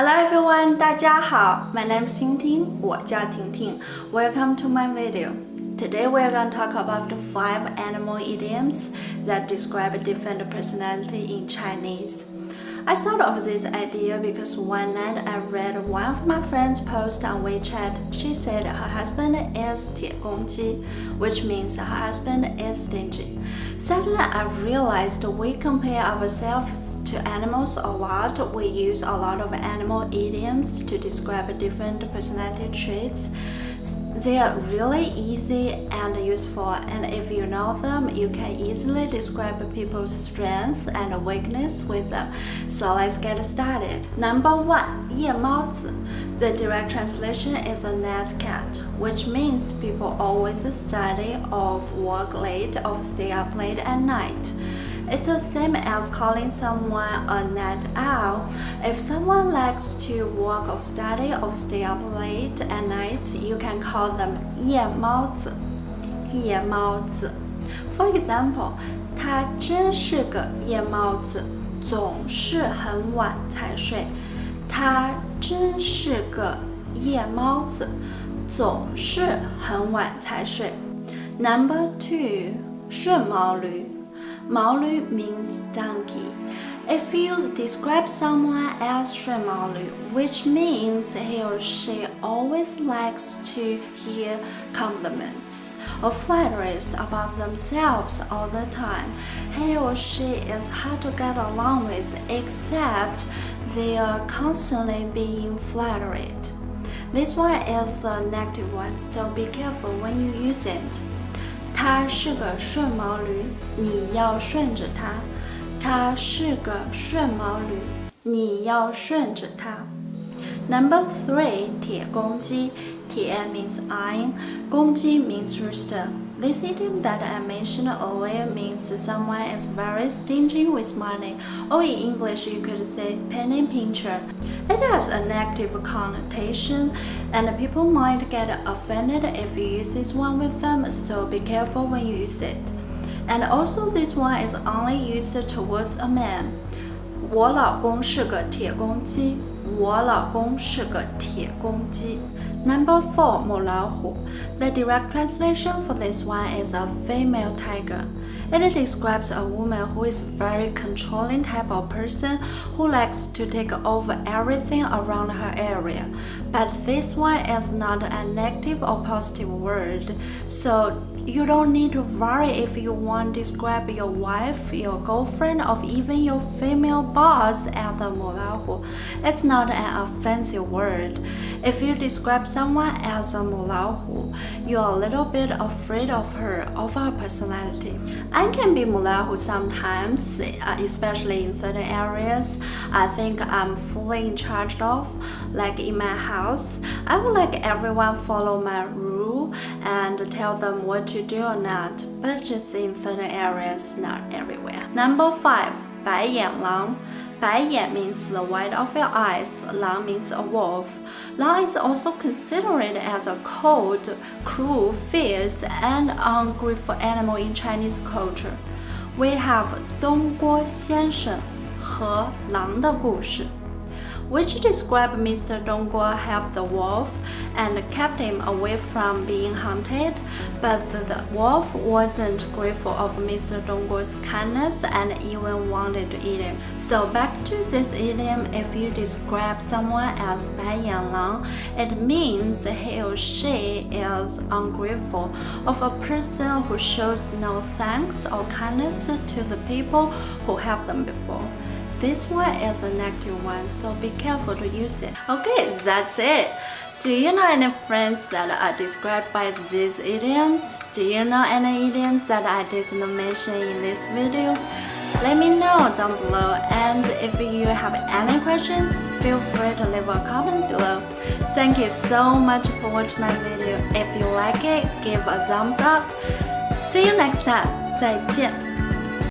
Hello everyone, 大家好 My name is Ting, 我叫婷婷 Welcome to my video. Today we are going to talk about 5 animal idioms that describe a different personality in Chinese. I thought of this idea because one night I read one of my friends' post on WeChat. She said her husband is tiěgōngjī, which means her husband is stingy. Suddenly I realized we compare ourselves to animals a lot. We use a lot of animal idioms to describe different personality traits. They are really easy and useful, and if you know them, you can easily describe people's strength and weakness with them. So let's get started. Number 1. 夜猫子. The direct translation is a night cat, which means people always study or work late or stay up late at night. It's the same as calling someone a night owl. If someone likes to work or study or stay up late at night, you can call them 夜猫子. 夜猫子. For example, 他真是个夜猫子总是很晚才睡. 他真是个夜猫子总是很晚才睡. Number 2. 顺毛驴. 毛驴 means donkey. If you describe someone as 顺毛驴, which means he or she always likes to hear compliments or flatteries about themselves all the time, he or she is hard to get along with except they are constantly being flattered. This one is a negative one, so be careful when you use it. 他是个顺毛驴，你要顺着他。他是个顺毛驴，你要顺着他。Number 3. tiěgōngjī. Tiē means iron, gōngshì means rooster. This idiom that I mentioned earlier means someone is very stingy with money, or in English you could say penny pincher. It has a negative connotation, and people might get offended if you use this one with them, so be careful when you use it. And also this one is only used towards a man. 我老公是个铁公鸡，我老公是个铁公鸡。Number 4. 母老虎. The direct translation for this one is a female tiger. It describes a woman who is very controlling type of person who likes to take over everything around her area. But this one is not a negative or positive word, so you don't need to worry if you want to describe your wife, your girlfriend, or even your female boss as a 母老虎. It's not an offensive word. If you describe someone as a 母老虎, you're a little bit afraid of her personality. I can be 母老虎sometimes, especially in certain areas I think I'm fully in charge of, like in my house. I would like everyone follow my rule and tell them what to do or not, but just in certain areas, not everywhere. Number 5. 白眼狼. 白眼 means the white of your eyes. 狼 means a wolf. 狼 is also considered as a cold, cruel, fierce, and ungrateful animal in Chinese culture. We have 东郭先生和狼的故事, which describe Mr. Dongguo helped the wolf and kept him away from being hunted, but the wolf wasn't grateful of Mr. Dongguo's kindness and even wanted to eat him. So back to this idiom, if you describe someone as 白眼狼, it means he or she is ungrateful of a person who shows no thanks or kindness to the people who helped them before. This one is a negative one, so be careful to use it. Okay, that's it. Do you know any friends that are described by these idioms? Do you know any idioms that I didn't mention in this video? Let me know down below, and if you have any questions, feel free to leave a comment below. Thank you so much for watching my video. If you like it, give a thumbs up. See you next time. 再见。